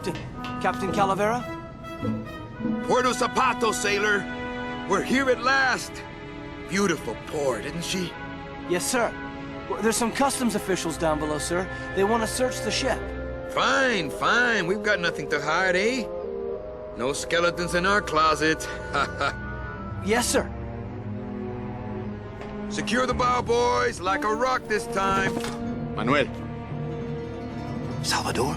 Captain. Captain Calavera? Puerto Zapato, sailor. We're here at last. Beautiful port, isn't she? Yes, sir. There's some customs officials down below, sir. They want to search the ship. Fine, fine. We've got nothing to hide, eh? No skeletons in our closet. Yes, sir. Secure the bow, boys, like a rock this time. Manuel, Salvador?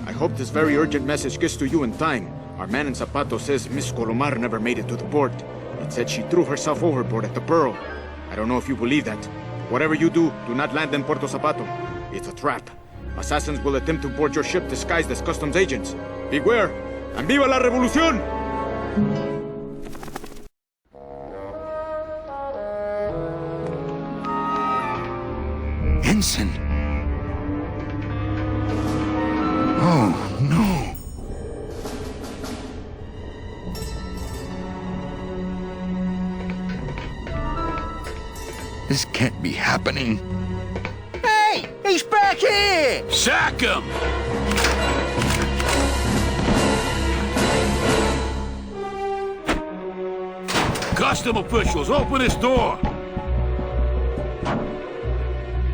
I hope this very urgent message gets to you in time. Our man in Zapato says Miss Colomar never made it to the port. It said she threw herself overboard at the Pearl. I don't know if you believe that. Whatever you do not land in Puerto Zapato. It's a trap. Assassins will attempt to board your ship disguised as customs agents. Beware, and viva la revolución! Ensign! Oh, no! This can't be happening. Hey! He's back here! Sack him! Custom officials, open this door!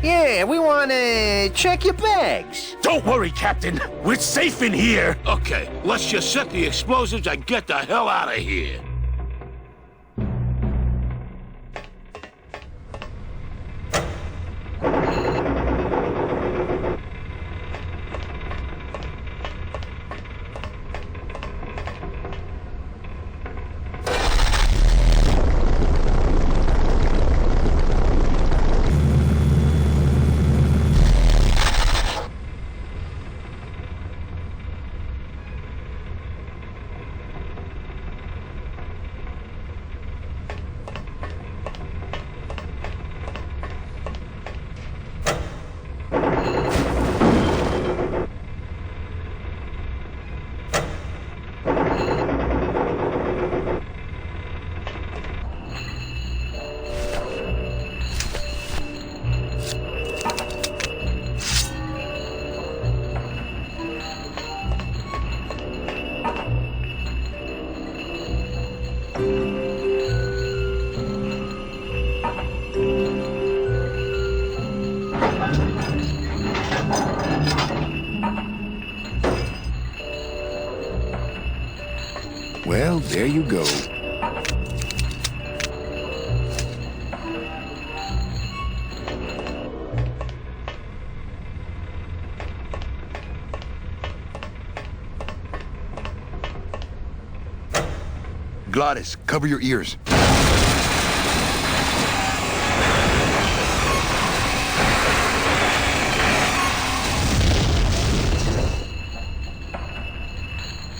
Yeah, we want to check your bags. Don't worry, Captain. We're safe in here. Okay, let's just set the explosives and get the hell out of here. Well, there you go. Glottis, cover your ears.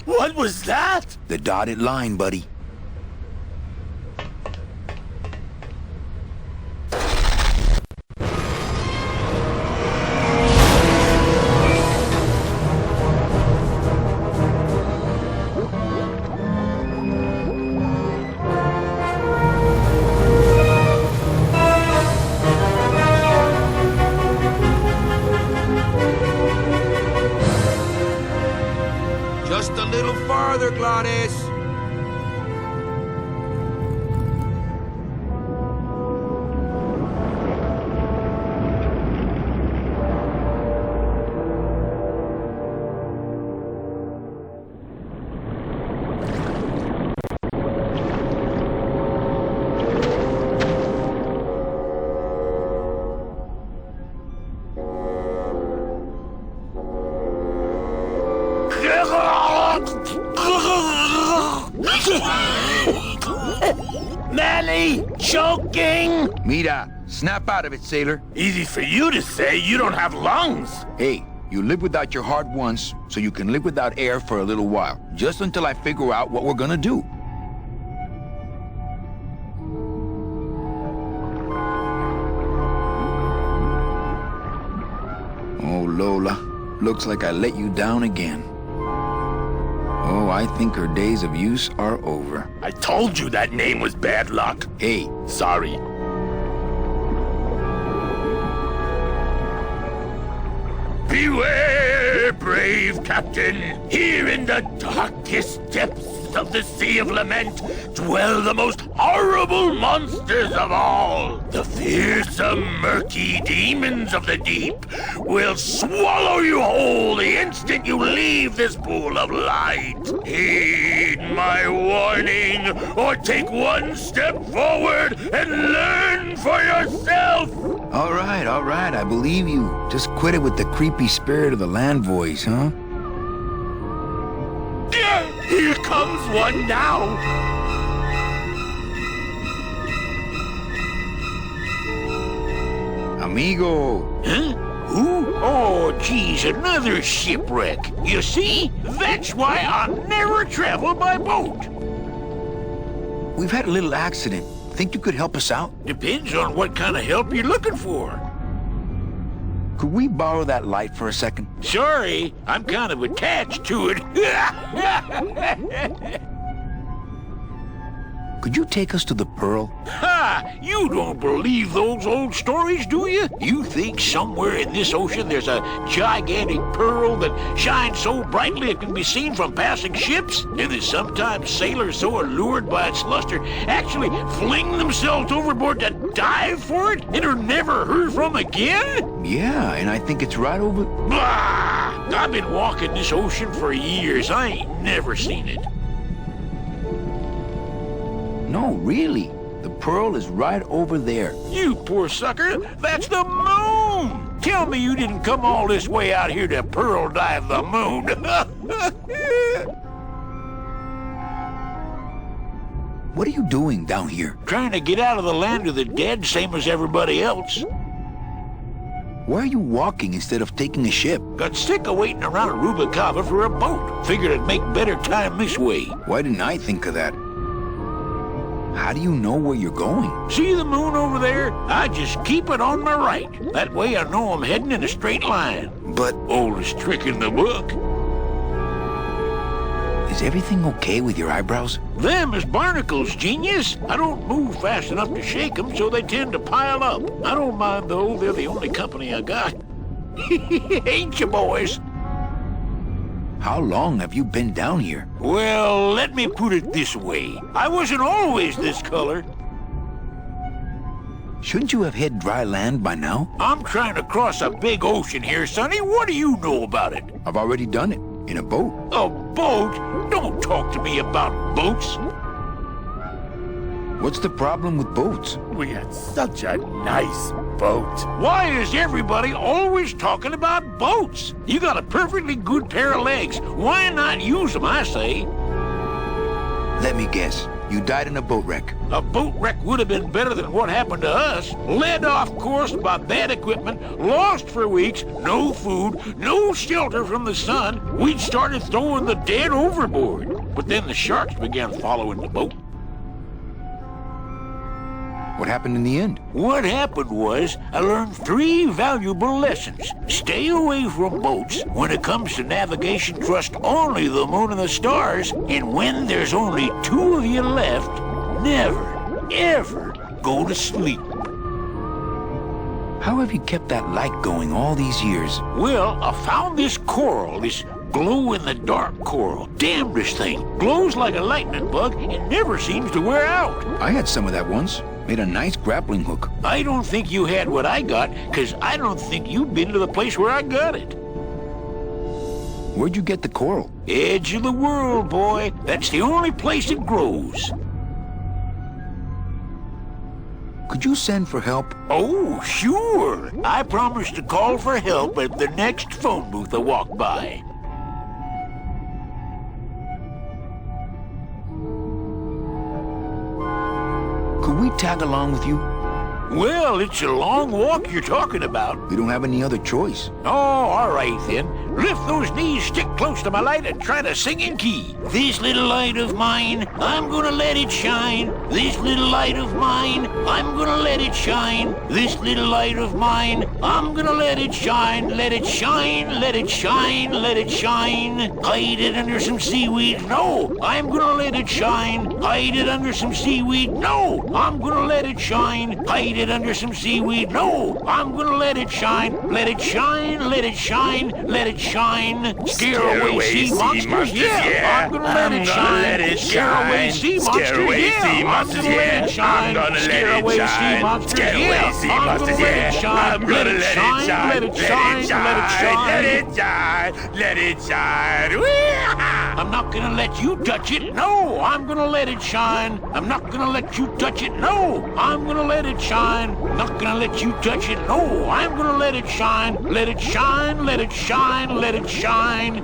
What was that? The dotted line, buddy. Just a little farther, Glottis. Manny! Choking! Mira, snap out of it, sailor. Easy for you to say, you don't have lungs. Hey, you live without your heart once, so you can live without air for a little while. Just until I figure out what we're gonna do. Oh, Lola, looks like I let you down again. Oh, I think her days of use are over. I told you that name was bad luck. Hey, Sorry. Beware, brave captain. Here in the darkest depths of the Sea of Lament dwell the most horrible monsters of all. The fearsome, murky demons of the deep will swallow you whole the instant you leave this pool of light. Heed my warning, or take one step forward and learn for yourself. All right, I believe you. Just quit it with the creepy spirit of the land voice, huh? Here comes one now. Amigo. Huh? Who? Oh, geez, another shipwreck. You see? That's why I'll never travel by boat. We've had a little accident. Think you could help us out? Depends on what kind of help you're looking for. Could we borrow that light for a second? Sorry, I'm kind of attached to it. Could you take us to the Pearl? Ha! You don't believe those old stories, do you? You think somewhere in this ocean there's a gigantic pearl that shines so brightly it can be seen from passing ships? And that sometimes sailors so allured by its luster actually fling themselves overboard to dive for it and are never heard from again? Yeah, and I think it's right over... Blah! I've been walking this ocean for years. I ain't never seen it. No, really. The Pearl is right over there. You poor sucker, that's the moon! Tell me you didn't come all this way out here to pearl dive the moon. What are you doing down here? Trying to get out of the land of the dead, same as everybody else. Why are you walking instead of taking a ship? Got sick of waiting around Rubalcaba for a boat. Figured I'd make better time this way. Why didn't I think of that? How do you know where you're going? See the moon over there? I just keep it on my right. That way I know I'm heading in a straight line. But... Oldest trick in the book. Is everything okay with your eyebrows? Them is barnacles, genius. I don't move fast enough to shake them, so they tend to pile up. I don't mind, though. They're the only company I got. Ain't you, boys? How long have you been down here? Well, let me put it this way. I wasn't always this color. Shouldn't you have hit dry land by now? I'm trying to cross a big ocean here, Sonny. What do you know about it? I've already done it. In a boat. A boat? Don't talk to me about boats. What's the problem with boats? We had such a nice boat. Why is everybody always talking about boats? You got a perfectly good pair of legs. Why not use them, I say? Let me guess. You died in a boat wreck. A boat wreck would have been better than what happened to us. Led off course by bad equipment, lost for weeks, no food, no shelter from the sun. We'd started throwing the dead overboard. But then the sharks began following the boat. What happened in the end? What happened was, I learned 3 valuable lessons. Stay away from boats. When it comes to navigation, trust only the moon and the stars. And when there's only 2 of you left, never, ever go to sleep. How have you kept that light going all these years? Well, I found this coral, this glow-in-the-dark coral. Damnedest thing. Glows like a lightning bug and never seems to wear out. I had some of that once. Made a nice grappling hook. I don't think you had what I got, because I don't think you've been to the place where I got it. Where'd you get the coral? Edge of the world, boy. That's the only place it grows. Could you send for help? Oh, sure. I promise to call for help at the next phone booth I walk by. Could we tag along with you? Well, it's a long walk you're talking about. We don't have any other choice. Oh, all right then. Lift those knees, stick close to my light, and try to sing in key. This little light of mine, I'm gonna let it shine. This little light of mine, I'm gonna let it shine. This little light of mine, I'm gonna let it shine. Let it shine, let it shine, let it shine. Hide it under some seaweed. No, I'm gonna let it shine. Hide it under some seaweed. No, I'm gonna let it shine. Hide it under some seaweed. No, I'm gonna let it shine. Let it shine, let it shine, let it shine. Scare away sea monsters. Yeah, I'm gonna let it shine. Scare away sea monsters. Yeah, I'm gonna let it shine. Scare away sea monsters. Yeah, I'm gonna let it shine. Let it shine, let it shine, let it shine. Let it shine, let it shine. I'm not gonna let you touch it. No, I'm gonna let it shine. I'm not gonna let you touch it. No, I'm gonna let it shine. Not gonna let you touch it. No, I'm gonna let it shine. Let it shine, let it shine, let it shine.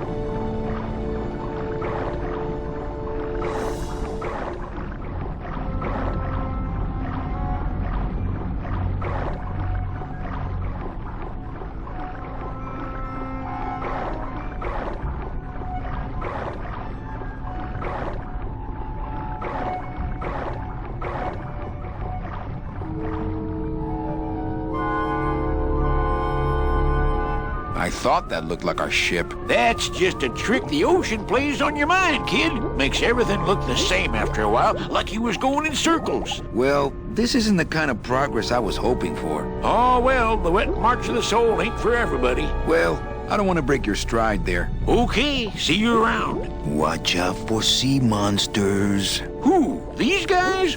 I thought that looked like our ship. That's just a trick the ocean plays on your mind, kid. Makes everything look the same after a while, like you was going in circles. Well, this isn't the kind of progress I was hoping for. Oh, well, the wet march of the soul ain't for everybody. Well, I don't want to break your stride there. Okay, see you around. Watch out for sea monsters. Who? These guys?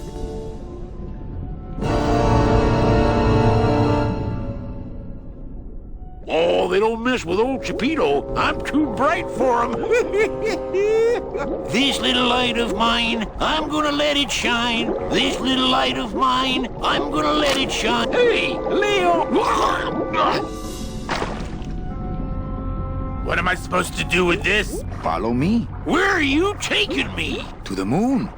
Oh, they don't mess with old Chipito. I'm too bright for them. This little light of mine, I'm gonna let it shine. This little light of mine, I'm gonna let it shine. Hey, Leo! What am I supposed to do with this? Follow me. Where are you taking me? To the moon.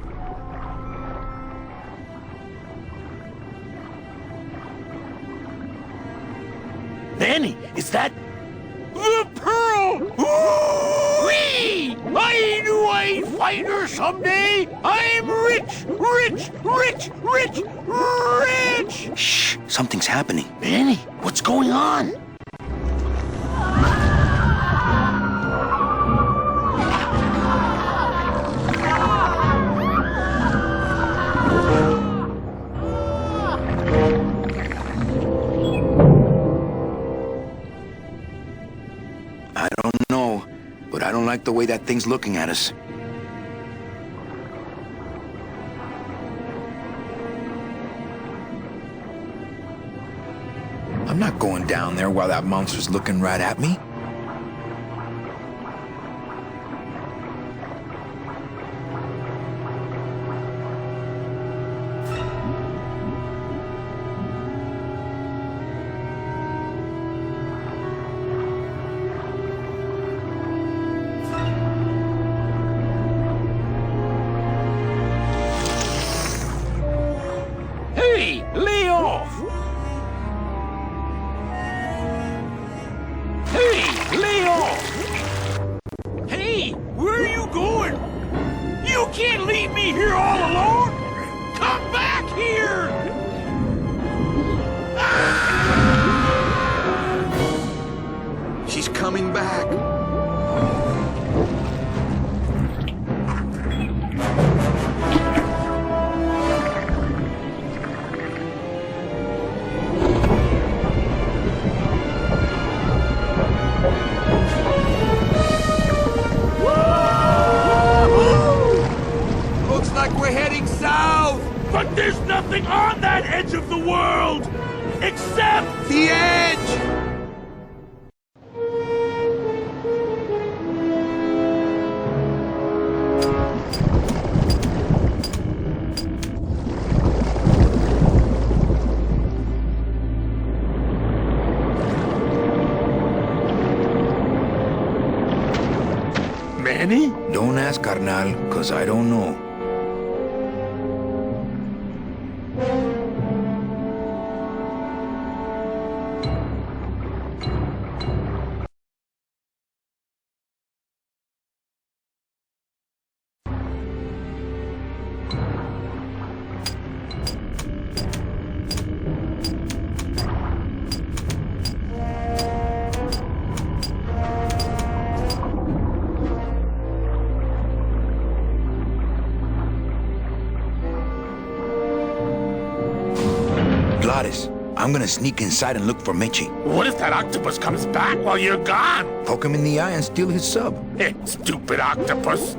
Manny, is that... The pearl! Whee! I knew I'd find her someday! I'm rich, rich, rich, rich, rich! Shh, something's happening. Manny, what's going on? I don't know, but I don't like the way that thing's looking at us. I'm not going down there while that monster's looking right at me. Hey, lay off! Hey, lay off! Hey, where are you going? You can't leave me here all alone! Come back here! She's coming back. Looks like we're heading south. But there's nothing on that edge of the world! Except... The edge! Manny? Don't ask, carnal, 'cause I don't know. Gladys, I'm gonna sneak inside and look for Meche. What if that octopus comes back while you're gone? Poke him in the eye and steal his sub. Stupid octopus.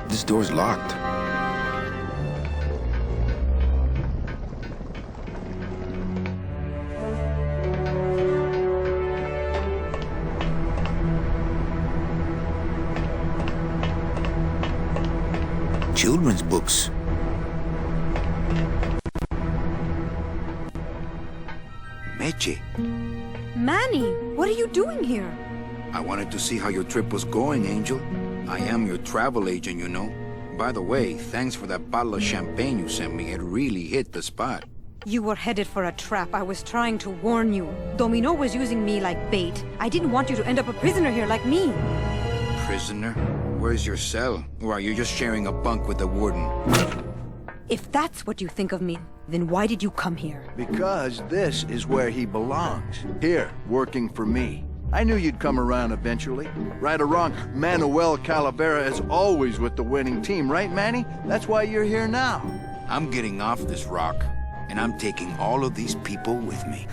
This door's locked. Children's books. Meche, Manny, what are you doing here? I wanted to see how your trip was going, Angel. I am your travel agent, you know. By the way, thanks for that bottle of champagne you sent me. It really hit the spot. You were headed for a trap. I was trying to warn you. Domino was using me like bait. I didn't want you to end up a prisoner here like me. Prisoner? Where's your cell? Or are you just sharing a bunk with the warden? If that's what you think of me, then why did you come here? Because this is where he belongs. Here, working for me. I knew you'd come around eventually. Right or wrong, Manuel Calavera is always with the winning team, right, Manny? That's why you're here now. I'm getting off this rock, and I'm taking all of these people with me.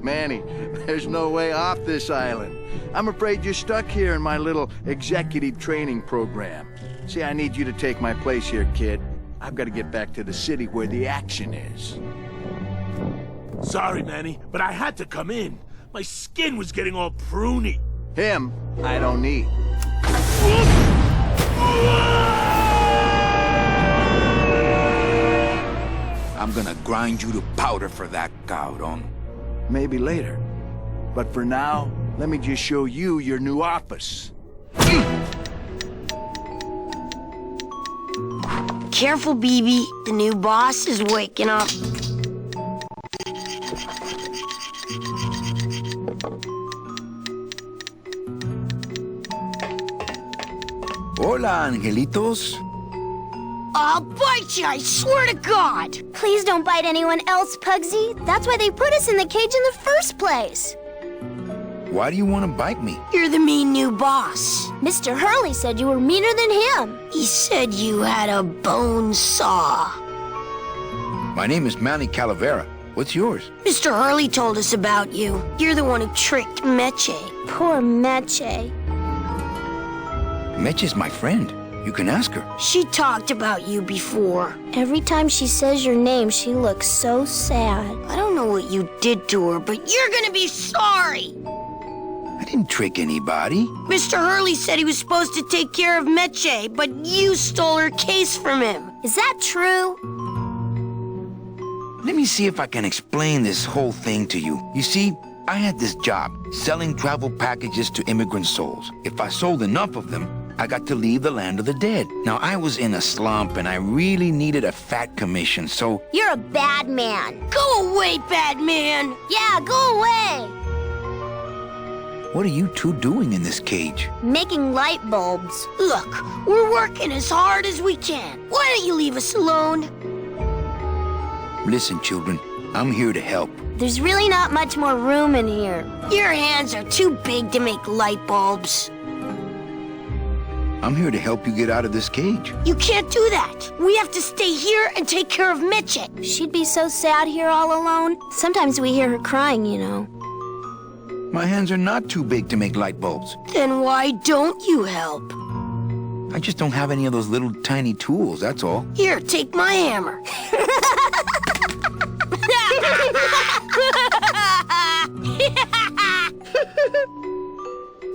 Manny, there's no way off this island. I'm afraid you're stuck here in my little executive training program. See, I need you to take my place here, kid. I've got to get back to the city where the action is. Sorry, Manny, but I had to come in. My skin was getting all pruny. Him, I don't need. I'm gonna grind you to powder for that, cabrón. Maybe later. But for now, let me just show you your new office. Careful, BB. The new boss is waking up. Hola, angelitos. I'll bite you, I swear to God! Please don't bite anyone else, Pugsy. That's why they put us in the cage in the first place. Why do you want to bite me? You're the mean new boss. Mr. Hurley said you were meaner than him. He said you had a bone saw. My name is Manny Calavera. What's yours? Mr. Hurley told us about you. You're the one who tricked Meche. Poor Meche. Meche's my friend. You can ask her. She talked about you before. Every time she says your name, she looks so sad. I don't know what you did to her, but you're gonna be sorry. I didn't trick anybody. Mr. Hurley said he was supposed to take care of Meche, but you stole her case from him. Is that true? Let me see if I can explain this whole thing to you. You see, I had this job, selling travel packages to immigrant souls. If I sold enough of them, I got to leave the land of the dead. Now, I was in a slump, and I really needed a fat commission, so... You're a bad man. Go away, bad man! Yeah, go away! What are you two doing in this cage? Making light bulbs. Look, we're working as hard as we can. Why don't you leave us alone? Listen, children, I'm here to help. There's really not much more room in here. Your hands are too big to make light bulbs. I'm here to help you get out of this cage. You can't do that. We have to stay here and take care of Meche. She'd be so sad here all alone. Sometimes we hear her crying, you know. My hands are not too big to make light bulbs. Then why don't you help? I just don't have any of those little tiny tools, that's all. Here, take my hammer.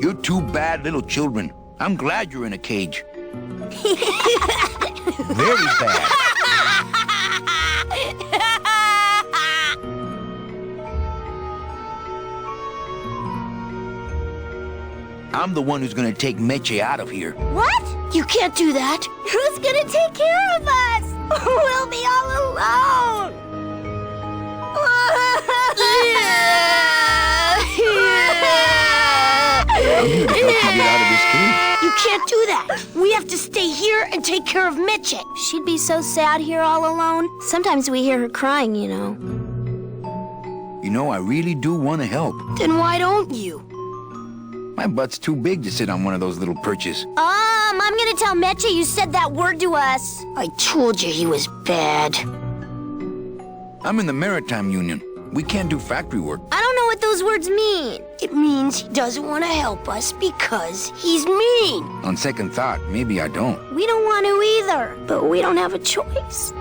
You're two bad little children. I'm glad you're in a cage. Very bad. I'm the one who's gonna take Meche out of here. What? You can't do that. Who's gonna take care of us? We'll be all alone. I'm here to help you get out of this cage. You can't do that. We have to stay here and take care of Meche. She'd be so sad here all alone. Sometimes we hear her crying, you know. You know, I really do want to help. Then why don't you? My butt's too big to sit on one of those little perches. I'm gonna tell Meche you said that word to us. I told you he was bad. I'm in the Maritime Union. We can't do factory work. I don't know what those words mean. It means he doesn't want to help us because he's mean. On second thought, maybe I don't. We don't want to either, but we don't have a choice.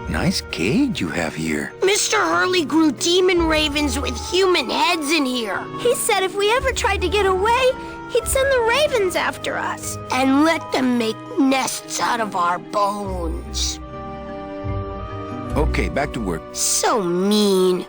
Nice cage you have here. Mr. Hurley grew demon ravens with human heads in here. He said if we ever tried to get away, he'd send the ravens after us. And let them make nests out of our bones. Okay, back to work. So mean.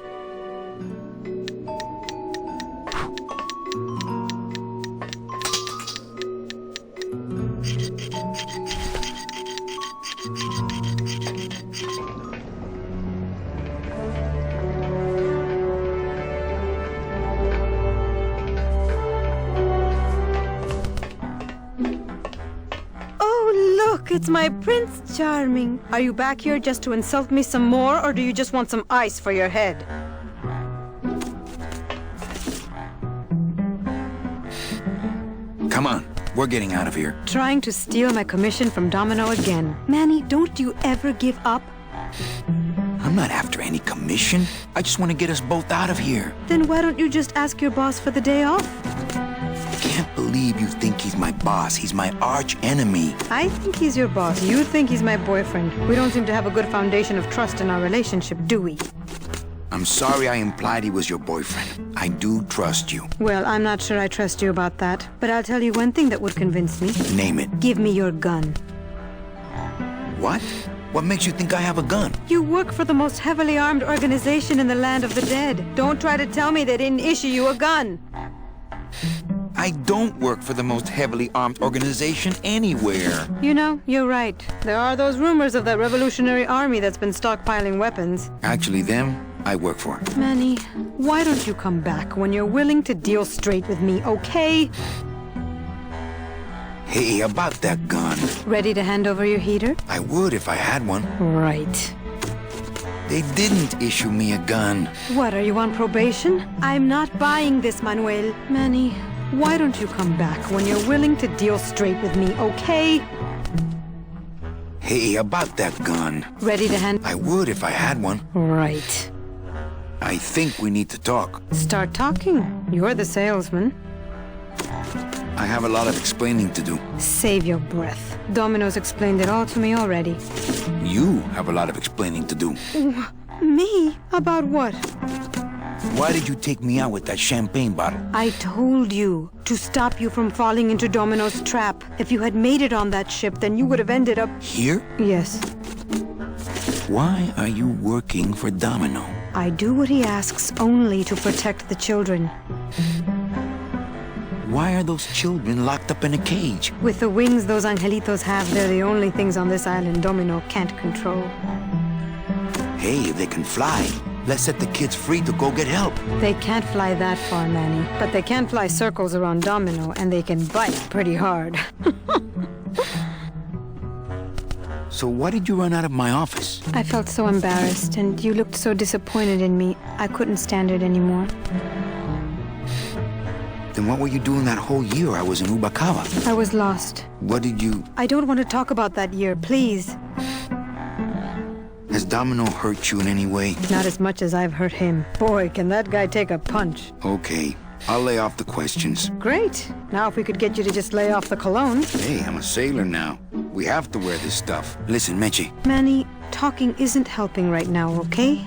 Look, it's my Prince Charming. Are you back here just to insult me some more, or do you just want some ice for your head? Come on, we're getting out of here. Trying to steal my commission from Domino again. Manny, don't you ever give up? I'm not after any commission. I just want to get us both out of here. Then why don't you just ask your boss for the day off? Can't believe you think he's my boss. He's my arch enemy. I think he's your boss. You think he's my boyfriend. We don't seem to have a good foundation of trust in our relationship, do we? I'm sorry I implied he was your boyfriend. I do trust you. Well, I'm not sure I trust you about that. But I'll tell you one thing that would convince me. Name it. Give me your gun. What? What makes you think I have a gun? You work for the most heavily armed organization in the land of the dead. Don't try to tell me they didn't issue you a gun. I don't work for the most heavily armed organization anywhere. You know, you're right. There are those rumors of that revolutionary army that's been stockpiling weapons. Actually, them, I work for. Manny, why don't you come back when you're willing to deal straight with me, okay? Hey, about that gun. Ready to hand over your heater? I would if I had one. Right. They didn't issue me a gun. What, are you on probation? I'm not buying this, Manuel. Manny, why don't you come back when you're willing to deal straight with me, okay? Hey, about that gun. Ready to hand... I would if I had one. Right. I think we need to talk. Start talking. You're the salesman. I have a lot of explaining to do. Save your breath. Domino's explained it all to me already. You have a lot of explaining to do. Me? About what? Why did you take me out with that champagne bottle? I told you to stop you from falling into Domino's trap. If you had made it on that ship, then you would have ended up... Here? Yes. Why are you working for Domino? I do what he asks only to protect the children. Why are those children locked up in a cage? With the wings those angelitos have, they're the only things on this island Domino can't control. Hey, if they can fly, let's set the kids free to go get help. They can't fly that far, Manny. But they can fly circles around Domino, and they can bite pretty hard. So why did you run out of my office? I felt so embarrassed, and you looked so disappointed in me. I couldn't stand it anymore. Then what were you doing that whole year I was in Ubakawa? I was lost. What did you... I don't want to talk about that year, please. Has Domino hurt you in any way? Not as much as I've hurt him. Boy, can that guy take a punch. Okay, I'll lay off the questions. Great. Now if we could get you to just lay off the cologne. Hey, I'm a sailor now. We have to wear this stuff. Listen, Meche. Manny, talking isn't helping right now, okay?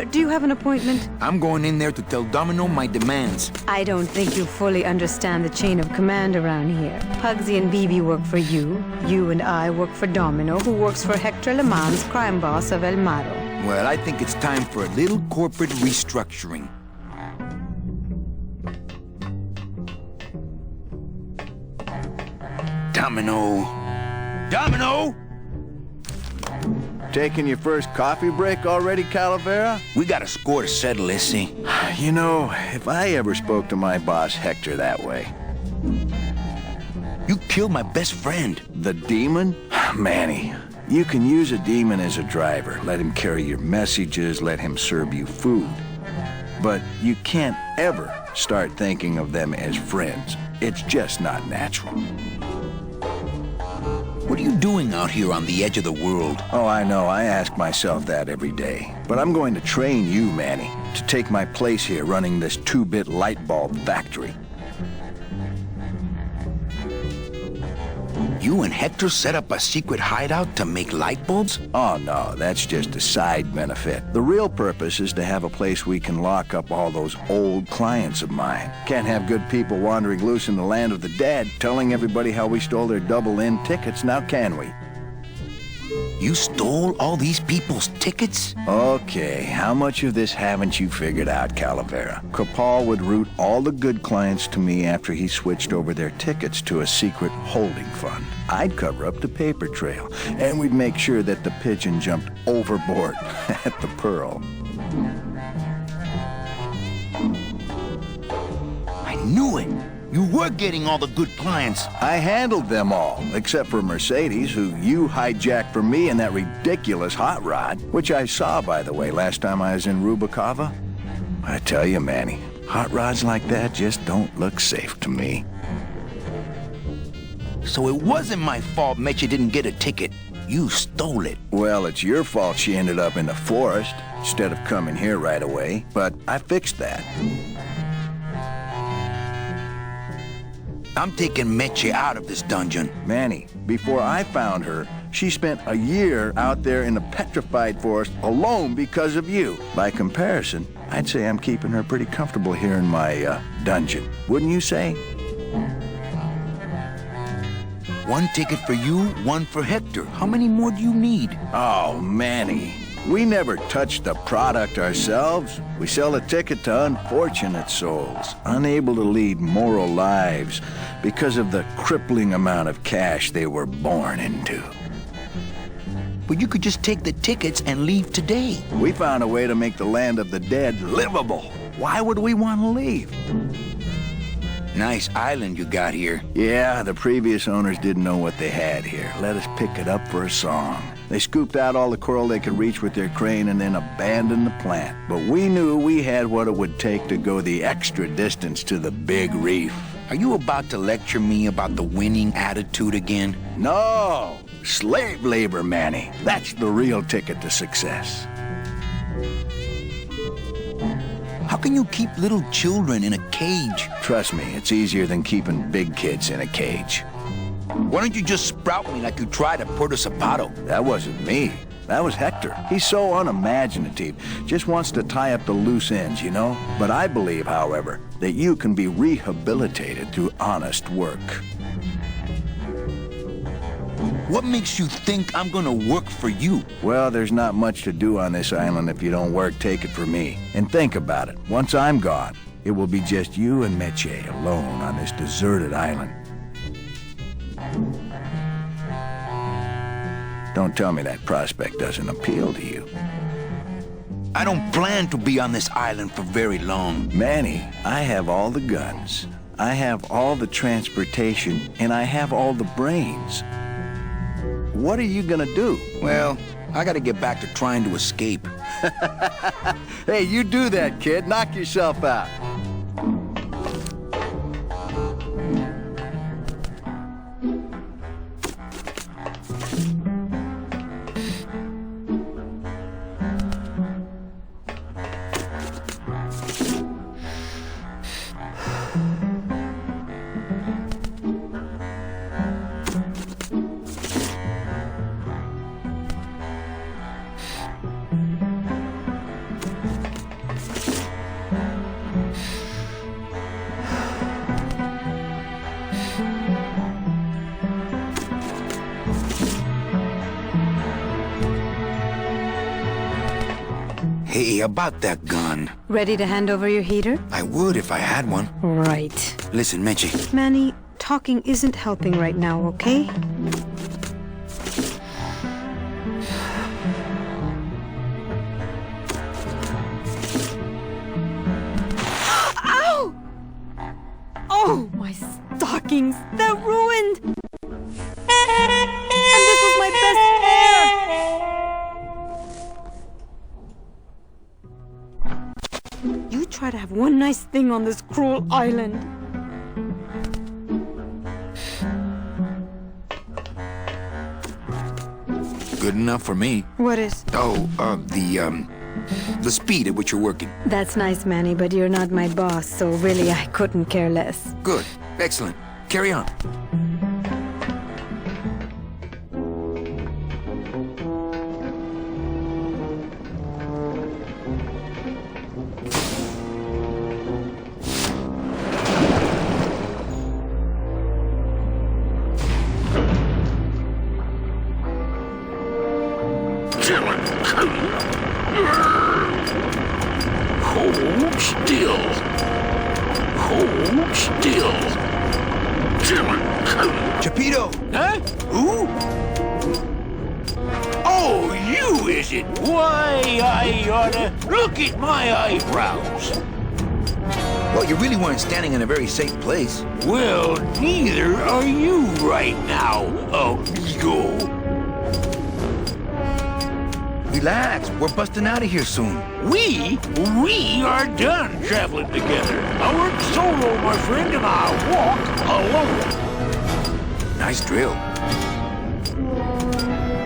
do you have an appointment? I'm going in there to tell Domino my demands. I don't think you fully understand the chain of command around here. Pugsy and Bibi work for you. You and I work for Domino, who works for Hector Le Mans, crime boss of El Maro. Well, I think it's time for a little corporate restructuring. Domino! Domino! Taking your first coffee break already, Calavera? We got a score to settle, Issy. You know, if I ever spoke to my boss Hector that way. You killed my best friend. The demon? Manny, you can use a demon as a driver. Let him carry your messages, let him serve you food. But you can't ever start thinking of them as friends. It's just not natural. What are you doing out here on the edge of the world? Oh, I know. I ask myself that every day. But I'm going to train you, Manny, to take my place here running this 2-bit light bulb factory. You and Hector set up a secret hideout to make light bulbs? Oh, no, that's just a side benefit. The real purpose is to have a place we can lock up all those old clients of mine. Can't have good people wandering loose in the land of the dead, telling everybody how we stole their double-in tickets, now can we? You stole all these people's tickets? Okay, how much of this haven't you figured out, Calavera? Capal would route all the good clients to me after he switched over their tickets to a secret holding fund. I'd cover up the paper trail, and we'd make sure that the pigeon jumped overboard at the Pearl. I knew it! You were getting all the good clients. I handled them all, except for Mercedes, who you hijacked from me in that ridiculous hot rod, which I saw, by the way, last time I was in Rubacava. I tell you, Manny, hot rods like that just don't look safe to me. So it wasn't my fault Meche didn't get a ticket. You stole it. Well, it's your fault she ended up in the forest instead of coming here right away, but I fixed that. I'm taking Meche out of this dungeon. Manny, before I found her, she spent a year out there in the petrified forest alone because of you. By comparison, I'd say I'm keeping her pretty comfortable here in my dungeon. Wouldn't you say? One ticket for you, one for Hector. How many more do you need? Oh, Manny. We never touch the product ourselves. We sell a ticket to unfortunate souls, unable to lead moral lives because of the crippling amount of cash they were born into. But you could just take the tickets and leave today. We found a way to make the land of the dead livable. Why would we want to leave? Nice island you got here. Yeah, the previous owners didn't know what they had here. Let us pick it up for a song. They scooped out all the coral they could reach with their crane and then abandoned the plant. But we knew we had what it would take to go the extra distance to the big reef. Are you about to lecture me about the winning attitude again? No! Slave labor, Manny. That's the real ticket to success. How can you keep little children in a cage? Trust me, it's easier than keeping big kids in a cage. Why don't you just sprout me like you tried at Puerto Zapato? That wasn't me. That was Hector. He's so unimaginative. Just wants to tie up the loose ends, you know? But I believe, however, that you can be rehabilitated through honest work. What makes you think I'm gonna work for you? Well, there's not much to do on this island if you don't work, take it from me. And think about it. Once I'm gone, it will be just you and Meche alone on this deserted island. Don't tell me that prospect doesn't appeal to you. I don't plan to be on this island for very long. Manny, I have all the guns. I have all the transportation, and I have all the brains. What are you gonna do? Well, I gotta get back to trying to escape. Hey, you do that, kid. Knock yourself out. about that gun. Ready to hand over your heater? I would if I had one. Right. Listen, Meche. Manny, talking isn't helping right now, okay? Ow! Oh, my stockings! They're ruined! And this was my best pair! You try to have one nice thing on this cruel island. Good enough for me. What is? Oh, the speed at which you're working. That's nice, Manny, but you're not my boss, so really I couldn't care less. Good. Excellent. Carry on. Hold still. Hold still. Chapito! Huh? Who? Oh, you is it? Why, I oughta look at my eyebrows. Well, you really weren't standing in a very safe place. Well, neither are you right now, amigo. Relax. We're busting out of here soon. We are done traveling together. I work solo, my friend, and I walk alone. Nice drill.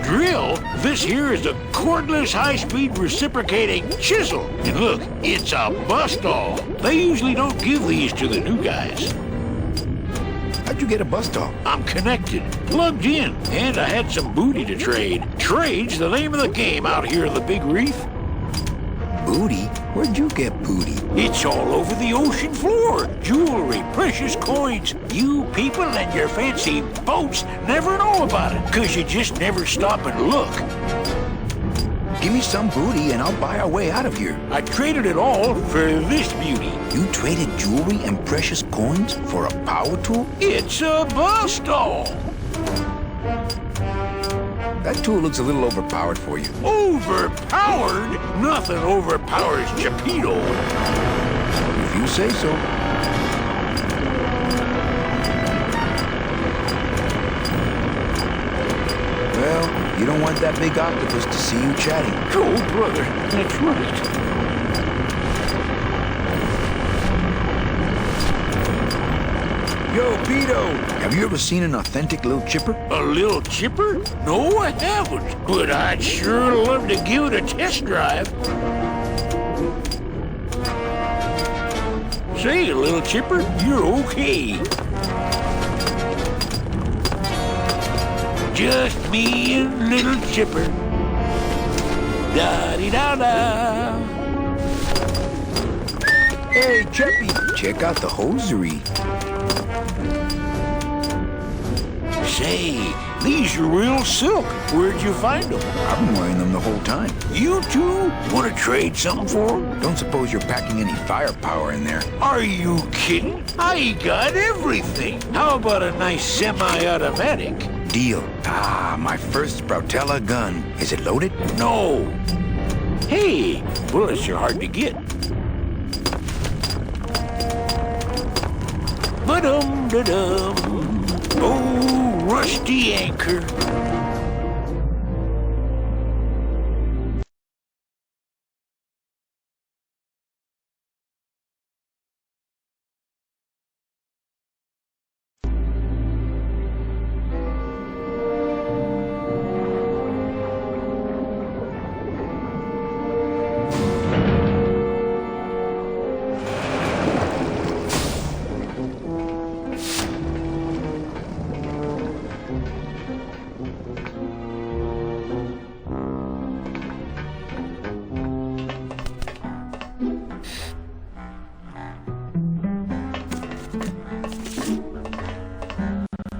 Drill? This here is a cordless, high-speed reciprocating chisel. And look, it's a bust-all. They usually don't give these to the new guys. How'd you get a bust-off? I'm connected, plugged in, and I had some booty to trade. Trade's the name of the game out here in the Big Reef. Booty? Where'd you get booty? It's all over the ocean floor. Jewelry, precious coins. You people and your fancy boats never know about it, 'cause you just never stop and look. Give me some booty and I'll buy our way out of here. I traded it all for this beauty. You traded jewelry and precious coins for a power tool? It's a bust-all. That tool looks a little overpowered for you. Overpowered? Nothing overpowers Chapito. If you say so. Well, you don't want that big octopus to see you chatting. Oh, brother, that's right. Yo, Pito! Have you ever seen an authentic little chipper? A little chipper? No, I haven't. But I'd sure love to give it a test drive. Say, little chipper, you're okay. Just me and little chipper. Da-dee-da-da. Hey, Cheppy, check out the hosiery. Say, these are real silk. Where'd you find them? I've been wearing them the whole time. You two want to trade something for them? Don't suppose you're packing any firepower in there. Are you kidding? I got everything. How about a nice semi-automatic? Deal. Ah, my first Sprautella gun. Is it loaded? No. Hey, bullets are hard to get. Ba-dum-da-dum. Oh, rusty anchor.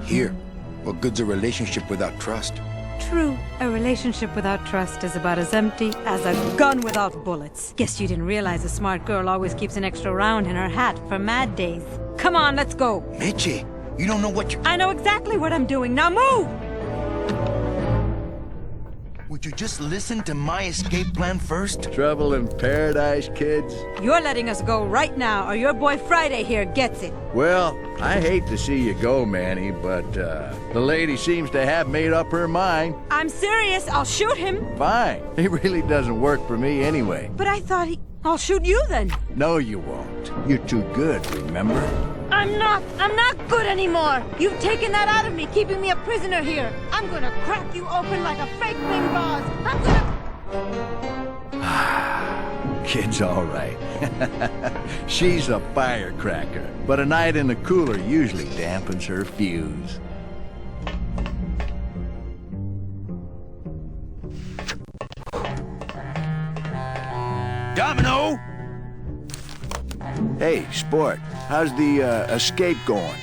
Here. What good's a relationship without trust? true. A relationship without trust is about as empty as a gun without bullets. Guess you didn't realize a smart girl always keeps an extra round in her hat for mad days. Come on, let's go. Mitchie, you don't know what you're... I know exactly what I'm doing. Now move! Would you just listen to my escape plan first? Trouble in paradise, kids? You're letting us go right now, or your boy Friday here gets it. Well, I hate to see you go, Manny, but the lady seems to have made up her mind. I'm serious. I'll shoot him. Fine. He really doesn't work for me anyway. But I thought I'll shoot you then. No, you won't. You're too good, remember? I'm not good anymore. You've taken that out of me, keeping me a prisoner here. I'm gonna crack you open like a fake thing gauze. I'm gonna... Kid's all right. She's a firecracker, but a night in the cooler usually dampens her fuse. Domino! Hey, Sport, how's the escape going?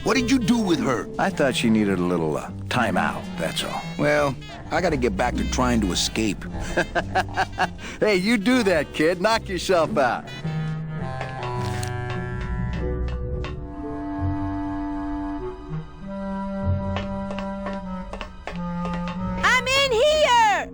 What did you do with her? I thought she needed a little time out, that's all. Well, I gotta get back to trying to escape. Hey, you do that, kid. Knock yourself out. I'm in here!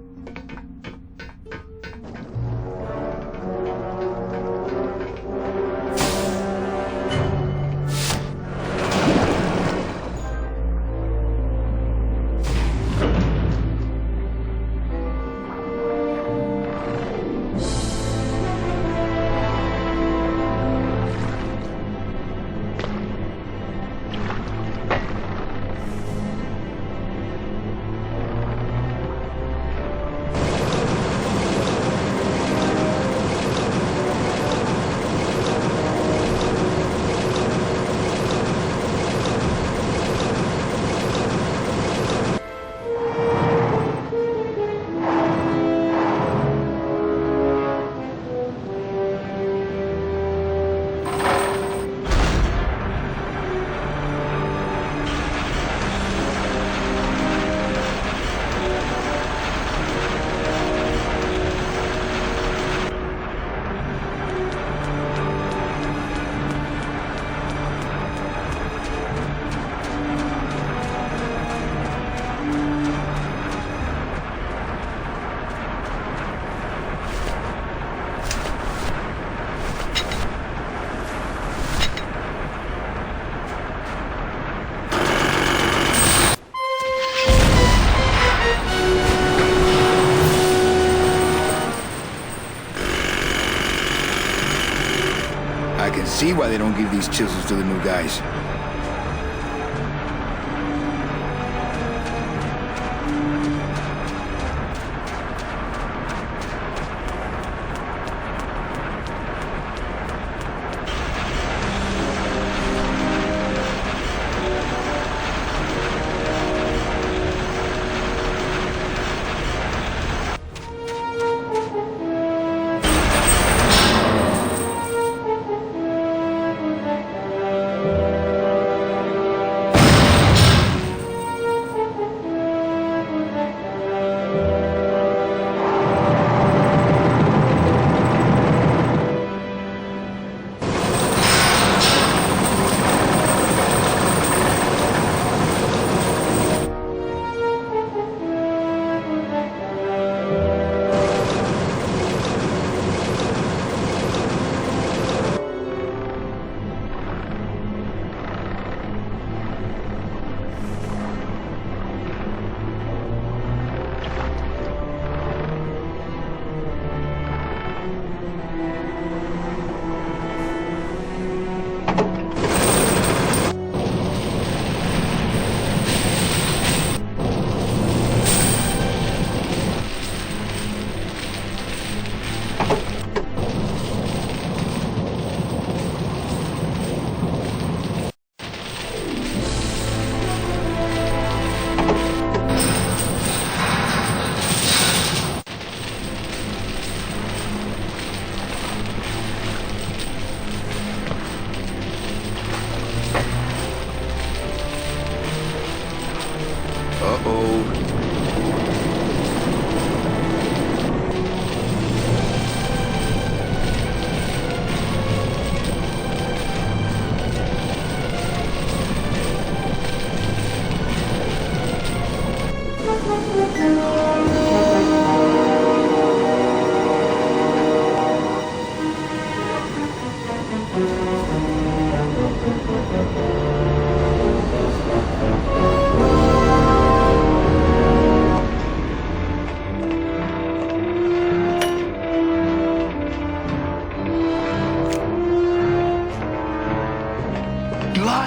I can see why they don't give these chisels to the new guys.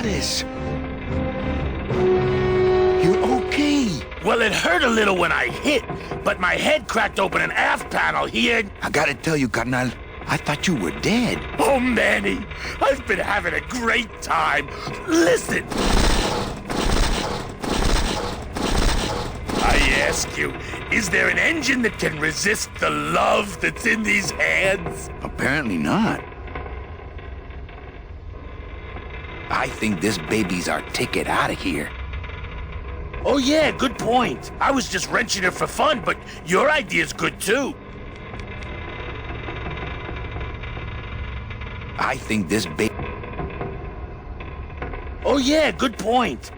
Goddess. You're okay. Well, it hurt a little when I hit, but my head cracked open an aft panel here. I gotta tell you, carnal, I thought you were dead. Oh, Manny, I've been having a great time. Listen. I ask you, is there an engine that can resist the love that's in these hands? Apparently not. I think this baby's our ticket out of here. Oh yeah, good point. I was just wrenching it for fun, but your idea's good too. I think this baby... Oh yeah, good point.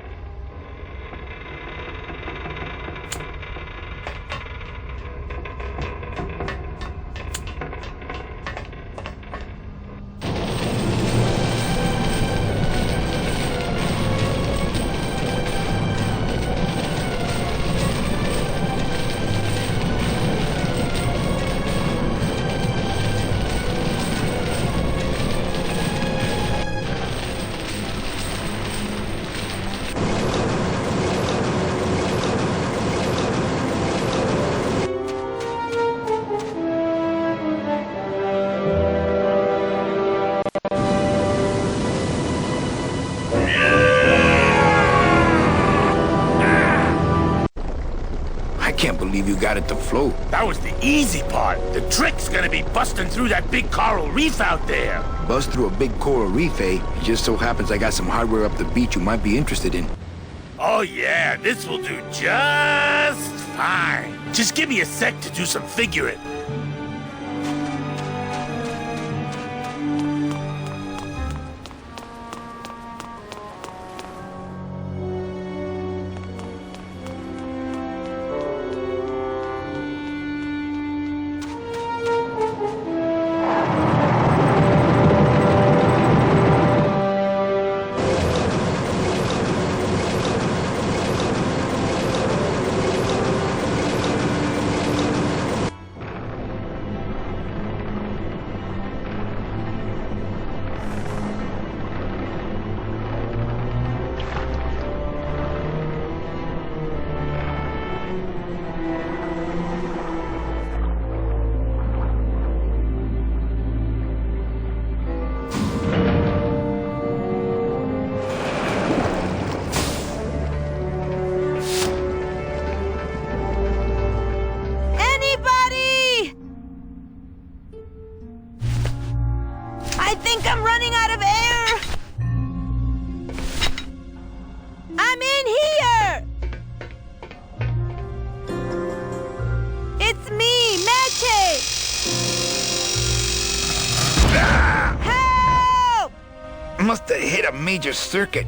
I can't believe you got it to float. That was the easy part. The trick's gonna be busting through that big coral reef out there. Bust through a big coral reef, eh? It just so happens I got some hardware up the beach you might be interested in. Oh yeah, this will do just fine. Just give me a sec to do some figuring. I think I'm running out of air! I'm in here! It's me, Magic! Help! Must have hit a major circuit.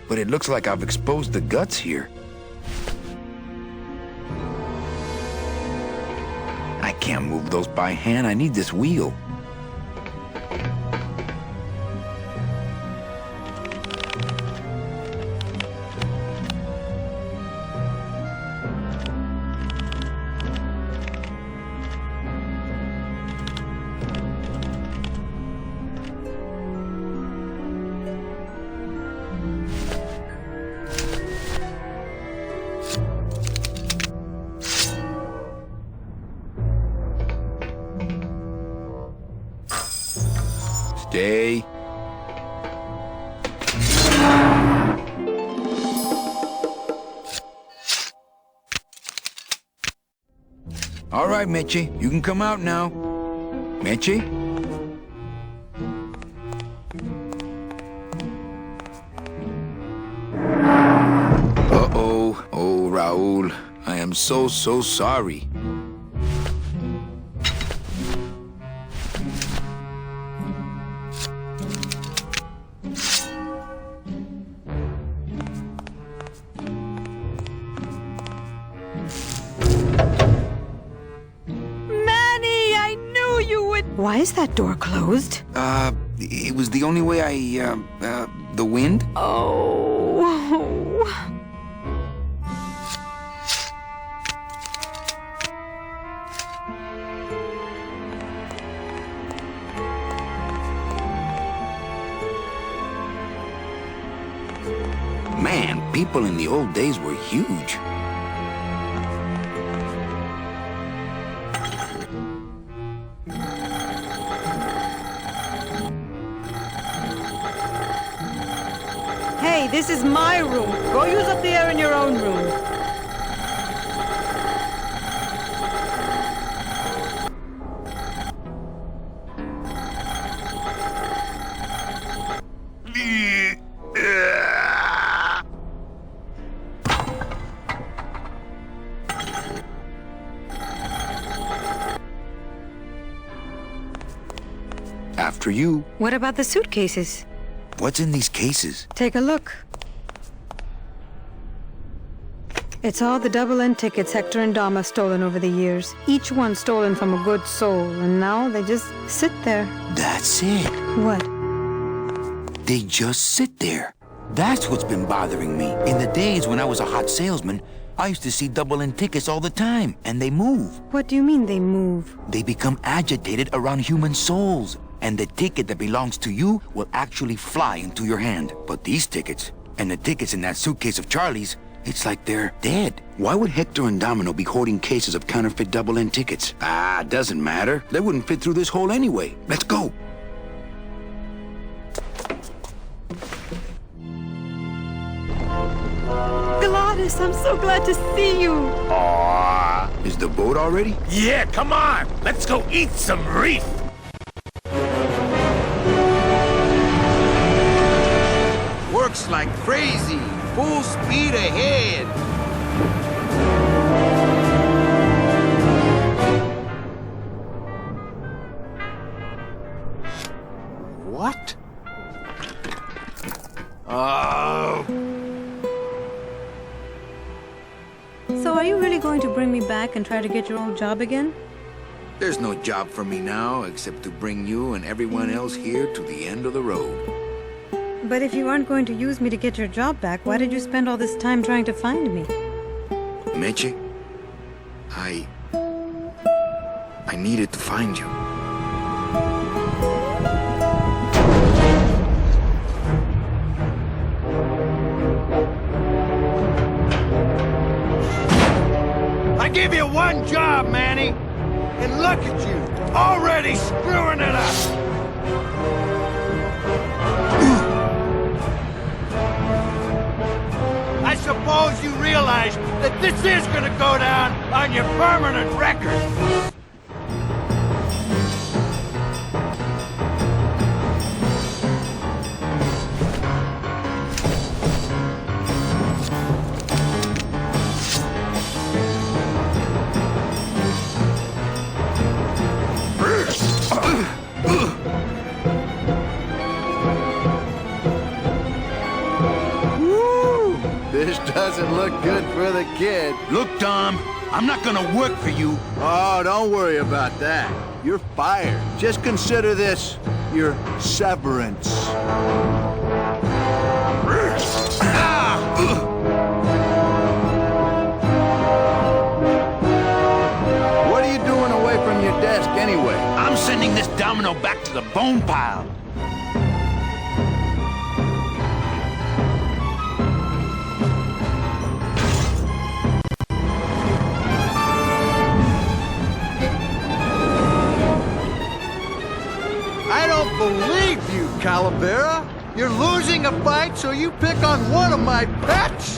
But it looks like I've exposed the guts here. I can't move those by hand. I need this wheel. Stay. All right, Mitchie, you can come out now. Mitchie? Uh-oh. Oh, Raul. I am so sorry. Why is that door closed? It was the only way the wind? Oh. people in the old days were huge. Hey, this is my room. Go use up the air in your own room. After you. What about the suitcases? What's in these cases? Take a look. It's all the double-end tickets Hector and Dom have stolen over the years. Each one stolen from a good soul, and now they just sit there. That's it. What? They just sit there. That's what's been bothering me. In the days when I was a hot salesman, I used to see double-end tickets all the time, and they move. What do you mean they move? They become agitated around human souls, and the ticket that belongs to you will actually fly into your hand. But these tickets, and the tickets in that suitcase of Charlie's, it's like they're dead. Why would Hector and Domino be hoarding cases of counterfeit double-end tickets? Doesn't matter. They wouldn't fit through this hole anyway. Let's go. Gladys, I'm so glad to see you. Aww. Is the boat already? Yeah, come on. Let's go eat some reef. Works like crazy. Full speed ahead. What? Oh. So are you really going to bring me back and try to get your old job again? There's no job for me now except to bring you and everyone else here to the end of the road. But if you aren't going to use me to get your job back, why did you spend all this time trying to find me? Meche, I needed to find you. I give you one job, Manny, and look at you, already screwing it up. I suppose you realize that this is gonna go down on your permanent record. This doesn't look good for the kid. Look, Dom, I'm not gonna work for you. Oh, don't worry about that. You're fired. Just consider this your severance. What are you doing away from your desk anyway? I'm sending this domino back to the bone pile. I don't believe you, Calavera. You're losing a fight, so you pick on one of my pets?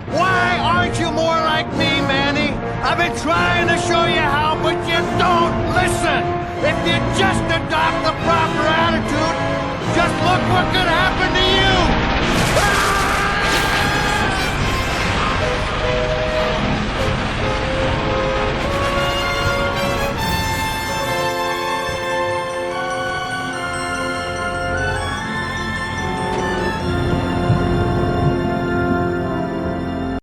Why aren't you more like me, Manny? I've been trying to show you how, but you don't listen. If you just adopt the proper attitude, just look what could happen